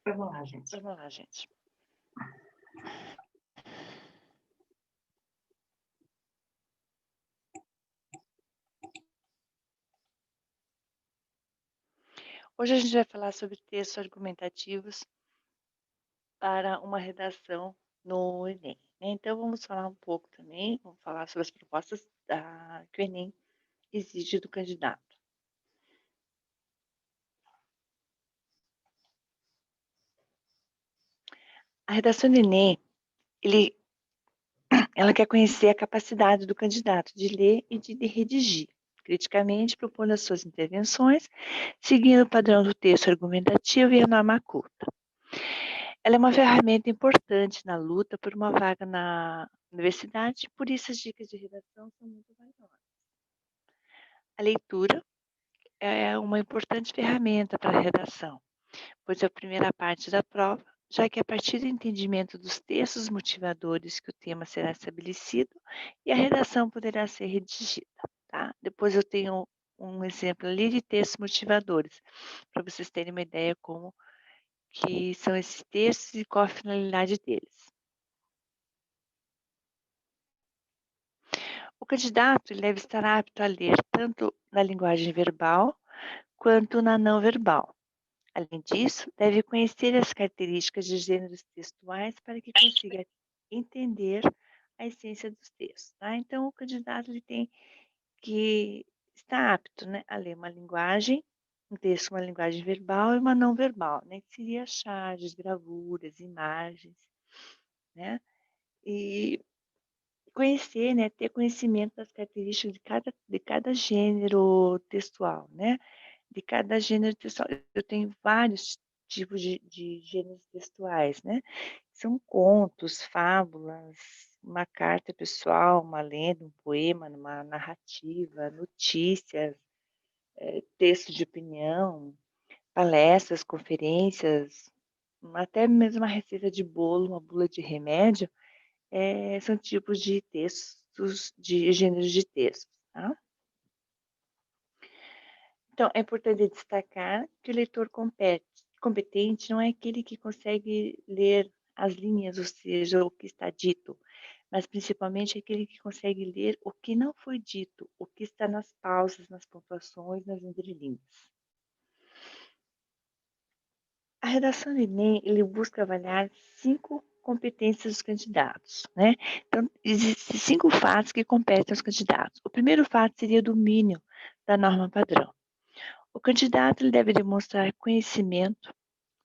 Vamos lá, gente. Vamos lá, gente. Hoje a gente vai falar sobre textos argumentativos para uma redação no Enem, né? Então, vamos falar um pouco também, vamos falar sobre as propostas que o Enem exige do candidato. A redação do Enem, ela quer conhecer a capacidade do candidato de ler e de redigir, criticamente propondo as suas intervenções, seguindo o padrão do texto argumentativo e a norma culta. Ela é uma ferramenta importante na luta por uma vaga na universidade, por isso as dicas de redação são muito valiosas. A leitura é uma importante ferramenta para a redação, pois é a primeira parte da prova, já que a partir do entendimento dos textos motivadores que o tema será estabelecido e a redação poderá ser redigida. Tá? Depois eu tenho um exemplo ali de textos motivadores, para vocês terem uma ideia como que são esses textos e qual a finalidade deles. O candidato ele deve estar apto a ler tanto na linguagem verbal quanto na não verbal. Além disso, deve conhecer as características de gêneros textuais para que consiga entender a essência dos textos. Tá? Então, o candidato ele tem que estar apto, né, a ler uma linguagem, um texto, uma linguagem verbal e uma não verbal, né, que seria charges, gravuras, imagens, né, e conhecer, né, ter conhecimento das características de cada gênero textual, né, de cada gênero textual. Eu tenho vários tipos de gêneros textuais, né? São contos, fábulas, uma carta pessoal, uma lenda, um poema, uma narrativa, notícias, texto de opinião, palestras, conferências, até mesmo uma receita de bolo, uma bula de remédio, são tipos de textos, de gêneros de textos, tá? Então, é importante destacar que o leitor competente não é aquele que consegue ler as linhas, ou seja, o que está dito, mas principalmente aquele que consegue ler o que não foi dito, o que está nas pausas, nas pontuações, nas entrelinhas. A redação do Enem, ele busca avaliar 5 competências dos candidatos, né? Então, existem 5 fatos que competem aos candidatos. O primeiro fato seria o domínio da norma padrão. O candidato ele deve demonstrar conhecimento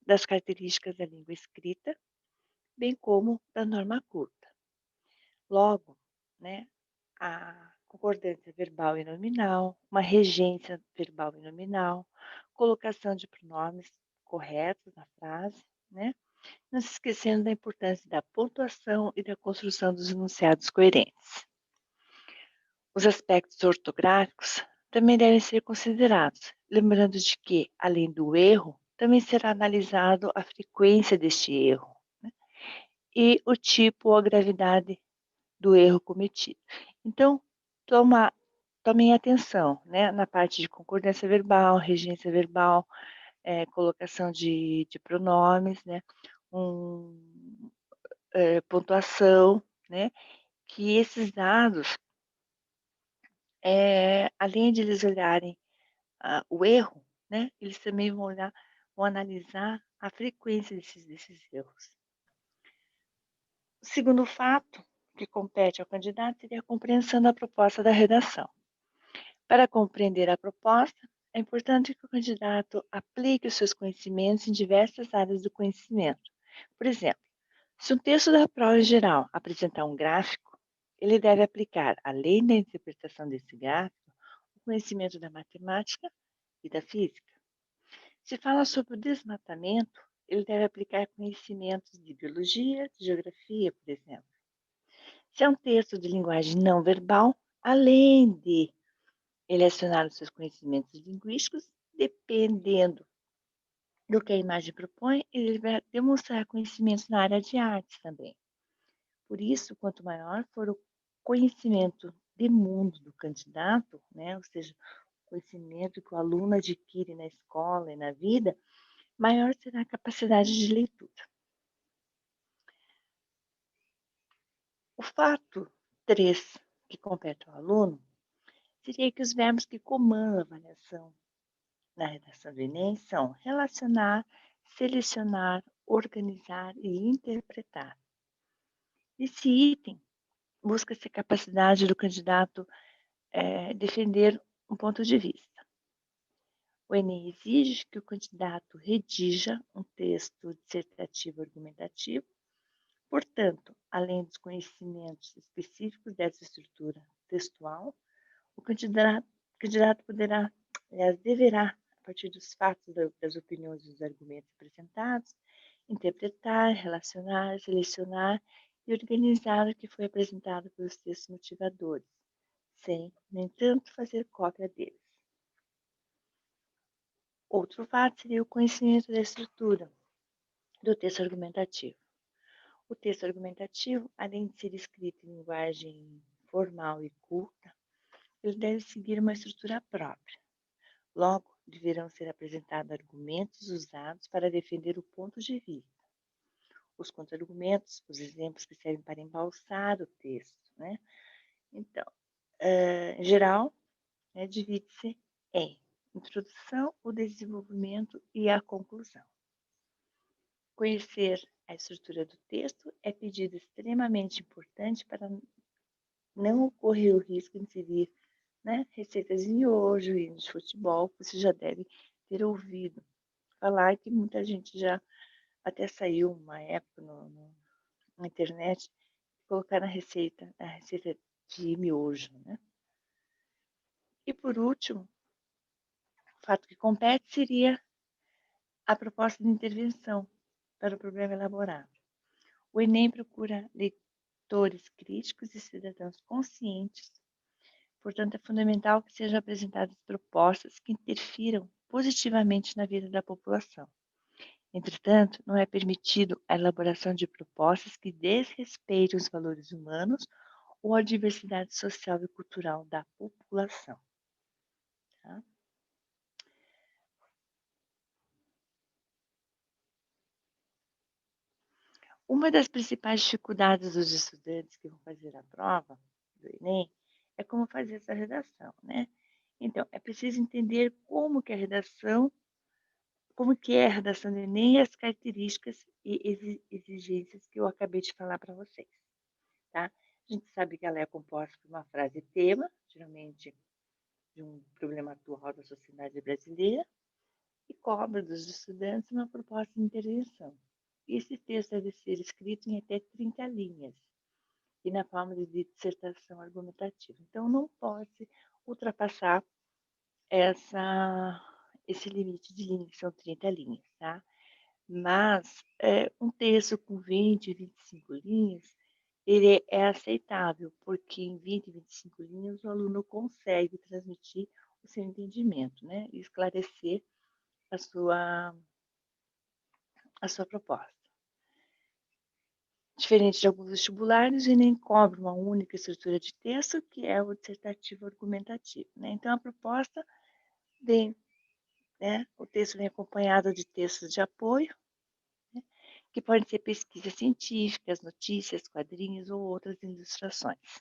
das características da língua escrita, bem como da norma culta. Logo, né, a concordância verbal e nominal, uma regência verbal e nominal, colocação de pronomes corretos na frase, né? Não se esquecendo da importância da pontuação e da construção dos enunciados coerentes. Os aspectos ortográficos também devem ser considerados, lembrando de que, além do erro, também será analisado a frequência deste erro, né, e o tipo ou a gravidade do erro cometido. Então, tomem atenção, né, na parte de concordância verbal, regência verbal, colocação de pronomes, né, pontuação, né, que esses dados, além de eles olharem o erro, né, eles também vão analisar a frequência desses erros. O segundo fato que compete ao candidato seria a compreensão da proposta da redação. Para compreender a proposta, é importante que o candidato aplique os seus conhecimentos em diversas áreas do conhecimento. Por exemplo, se um texto da prova geral apresentar um gráfico, ele deve aplicar, além da interpretação desse gráfico, o conhecimento da matemática e da física. Se fala sobre o desmatamento, ele deve aplicar conhecimentos de biologia, de geografia, por exemplo. Se é um texto de linguagem não verbal, além de ele acionar os seus conhecimentos linguísticos, dependendo do que a imagem propõe, ele vai demonstrar conhecimentos na área de artes também. Por isso, quanto maior for o conhecimento de mundo do candidato, né, ou seja, o conhecimento que o aluno adquire na escola e na vida, maior será a capacidade de leitura. O fato 3 que compete ao aluno seria que os verbos que comandam a avaliação na redação do Enem são relacionar, selecionar, organizar e interpretar. Esse item busca-se a capacidade do candidato defender um ponto de vista. O Enem exige que o candidato redija um texto dissertativo argumentativo. Portanto, além dos conhecimentos específicos dessa estrutura textual, o candidato poderá, aliás, deverá, a partir dos fatos, das opiniões e dos argumentos apresentados, interpretar, relacionar, selecionar e organizar o que foi apresentado pelos textos motivadores, sem, no entanto, fazer cópia deles. Outro fato seria o conhecimento da estrutura do texto argumentativo. O texto argumentativo, além de ser escrito em linguagem formal e culta, ele deve seguir uma estrutura própria. Logo, deverão ser apresentados argumentos usados para defender o ponto de vista. Os contra-argumentos, os exemplos que servem para embalsar o texto, né? Então, em geral, divide-se em introdução, o desenvolvimento e a conclusão. Conhecer a estrutura do texto é pedido extremamente importante para não ocorrer o risco de inserir receitas de miojo e de futebol, que você já deve ter ouvido falar, que muita gente já até saiu uma época na internet, colocar a receita de miojo, né? E por último, o fato que compete seria a proposta de intervenção para o problema elaborado. O Enem procura leitores críticos e cidadãos conscientes. Portanto, é fundamental que sejam apresentadas propostas que interfiram positivamente na vida da população. Entretanto, não é permitido a elaboração de propostas que desrespeitem os valores humanos ou a diversidade social e cultural da população. Tá? Uma das principais dificuldades dos estudantes que vão fazer a prova do Enem é como fazer essa redação, né? Então, é preciso entender como que é a redação do Enem e as características e exigências que eu acabei de falar para vocês, tá? A gente sabe que ela é composta por uma frase tema, geralmente de um problema atual da sociedade brasileira, e cobra dos estudantes uma proposta de intervenção. Esse texto deve ser escrito em até 30 linhas e na forma de dissertação argumentativa. Então, não pode ultrapassar esse limite de linhas, que são 30 linhas, tá? Mas um texto com 20, 25 linhas, ele é aceitável, porque em 20, 25 linhas o aluno consegue transmitir o seu entendimento, né? E esclarecer a sua proposta. Diferente de alguns vestibulares, o Enem cobre uma única estrutura de texto, que é o dissertativo argumentativo, né? Então, a proposta vem, o texto vem acompanhado de textos de apoio, que podem ser pesquisas científicas, notícias, quadrinhos ou outras ilustrações.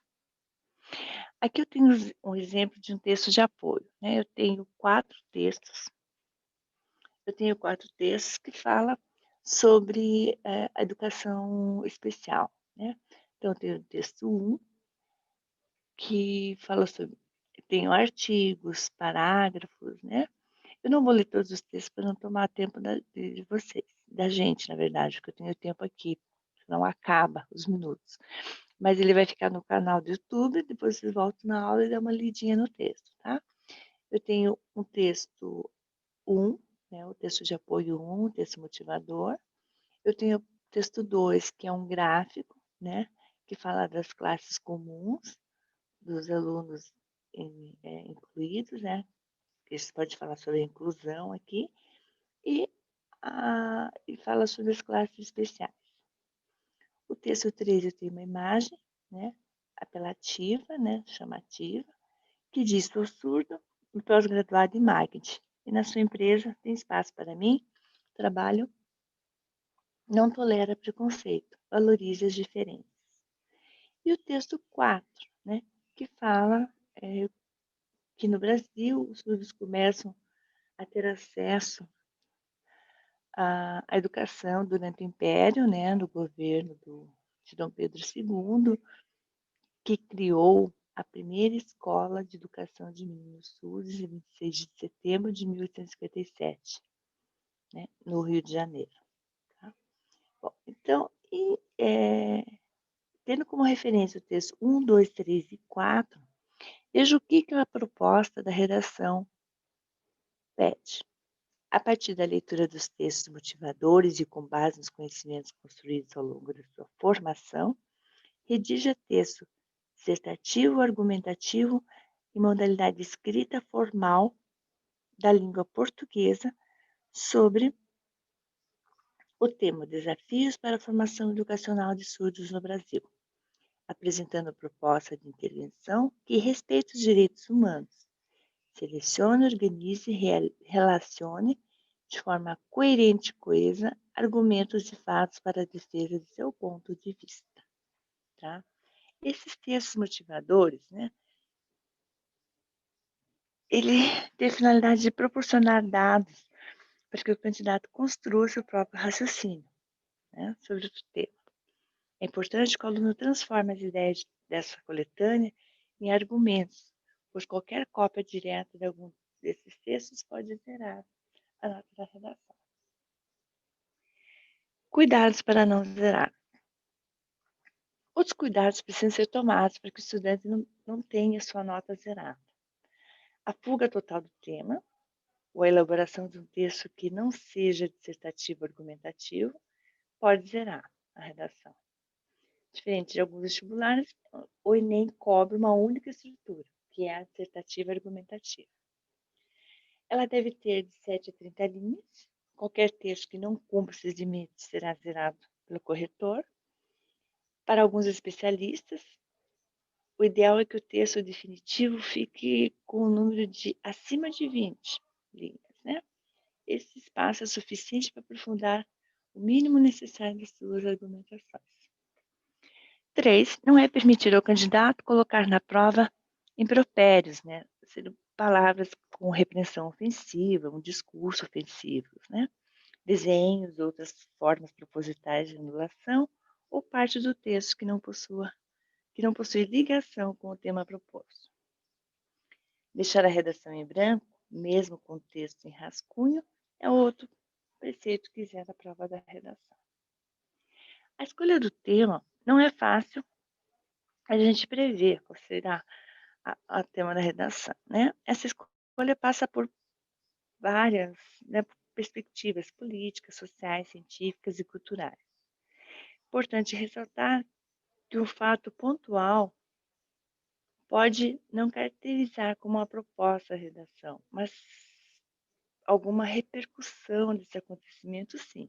Aqui eu tenho um exemplo de um texto de apoio, né? Eu tenho quatro textos que falam sobre a educação especial, né? Então, eu tenho o texto 1, que fala sobre, tenho artigos, parágrafos, né? Eu não vou ler todos os textos para não tomar tempo de vocês, da gente, na verdade, porque eu tenho tempo aqui, senão acaba os minutos. Mas ele vai ficar no canal do YouTube, depois vocês voltam na aula e dão uma lidinha no texto, tá? Eu tenho um texto 1, né, o texto de apoio 1, o texto motivador. Eu tenho o texto 2, que é um gráfico, né, que fala das classes comuns, dos alunos incluídos, né, que você pode falar sobre a inclusão aqui, e fala sobre as classes especiais. O texto 3 eu tenho uma imagem, né, apelativa, né, chamativa, que diz: sou surdo e pós-graduado em marketing, e na sua empresa tem espaço para mim? trabalho não tolera preconceito, valorize as diferenças. E o texto 4, né, que fala que no Brasil os surdos começam a ter acesso à educação durante o Império, né, no governo de Dom Pedro II, que criou a primeira escola de educação de meninos surdos em 26 de setembro de 1857, né, no Rio de Janeiro. Tá? Bom, então, tendo como referência o texto 1, 2, 3 e 4, veja o que a proposta da redação pede. A partir da leitura dos textos motivadores e com base nos conhecimentos construídos ao longo da sua formação, redija texto dissertativo, argumentativo em modalidade escrita formal da língua portuguesa sobre o tema Desafios para a Formação Educacional de Surdos no Brasil, apresentando proposta de intervenção que respeite os direitos humanos. Selecione, organize e relacione de forma coerente e coesa argumentos e fatos para a defesa de seu ponto de vista. Tá? Esses textos motivadores, né, ele tem a finalidade de proporcionar dados para que o candidato construa seu próprio raciocínio, né, sobre o tema. É importante que o aluno transforme as ideias dessa coletânea em argumentos, pois qualquer cópia direta de algum desses textos pode zerar a nota da redação. Cuidados para não zerar. Outros cuidados precisam ser tomados para que o estudante não tenha sua nota zerada. A fuga total do tema, ou a elaboração de um texto que não seja dissertativo ou argumentativo, pode zerar a redação. Diferente de alguns vestibulares, o Enem cobre uma única estrutura, que é a dissertativa argumentativa. Ela deve ter de 7 a 30 linhas. Qualquer texto que não cumpra esses limites será zerado pelo corretor. Para alguns especialistas, o ideal é que o texto definitivo fique com um número de acima de 20 linhas, né? Esse espaço é suficiente para aprofundar o mínimo necessário das suas argumentações. 3. Não é permitido ao candidato colocar na prova impropérios, né? Sendo palavras com repreensão ofensiva, um discurso ofensivo, né? Desenhos, outras formas propositais de anulação, ou parte do texto que não possui ligação com o tema proposto. Deixar a redação em branco, mesmo com o texto em rascunho, é outro preceito que zera a prova da redação. A escolha do tema não é fácil a gente prever qual será o tema da redação, né? Essa escolha passa por várias, né, perspectivas políticas, sociais, científicas e culturais. Importante ressaltar que o fato pontual pode não caracterizar como uma proposta a redação, mas alguma repercussão desse acontecimento, sim.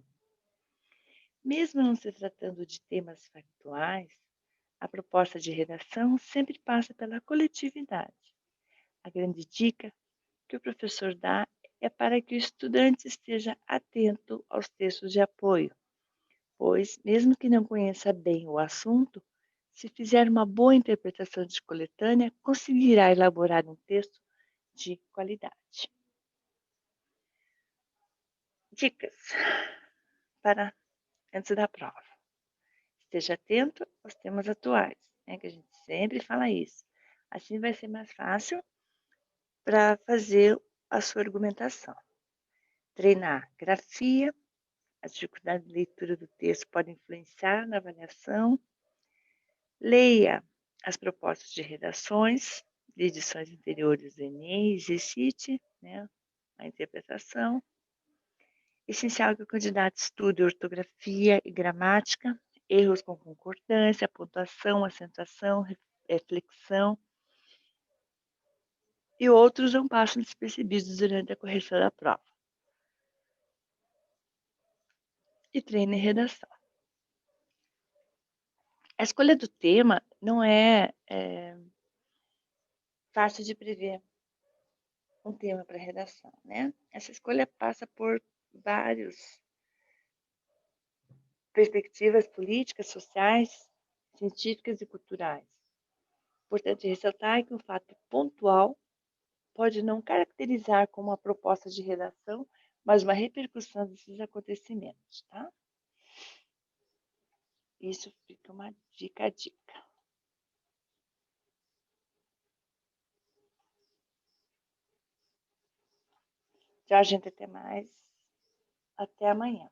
Mesmo não se tratando de temas factuais, a proposta de redação sempre passa pela coletividade. A grande dica que o professor dá é para que o estudante esteja atento aos textos de apoio, pois, mesmo que não conheça bem o assunto, se fizer uma boa interpretação de coletânea, conseguirá elaborar um texto de qualidade. Dicas para antes da prova. Esteja atento aos temas atuais, né, que a gente sempre fala isso. Assim vai ser mais fácil para fazer a sua argumentação. Treinar grafia, as dificuldades de leitura do texto podem influenciar na avaliação. Leia as propostas de redações de edições anteriores do Enem, exercite, né, a interpretação. Essencial que o candidato estude ortografia e gramática, erros com concordância, pontuação, acentuação, reflexão e outros não passam despercebidos durante a correção da prova. E treine redação. A escolha do tema não é fácil de prever um tema para redação, né? Essa escolha passa por vários perspectivas políticas, sociais, científicas e culturais. Importante ressaltar que um fato pontual pode não caracterizar como uma proposta de redação, mas uma repercussão desses acontecimentos, tá? Isso fica uma dica. Tchau, gente, até mais. Até amanhã.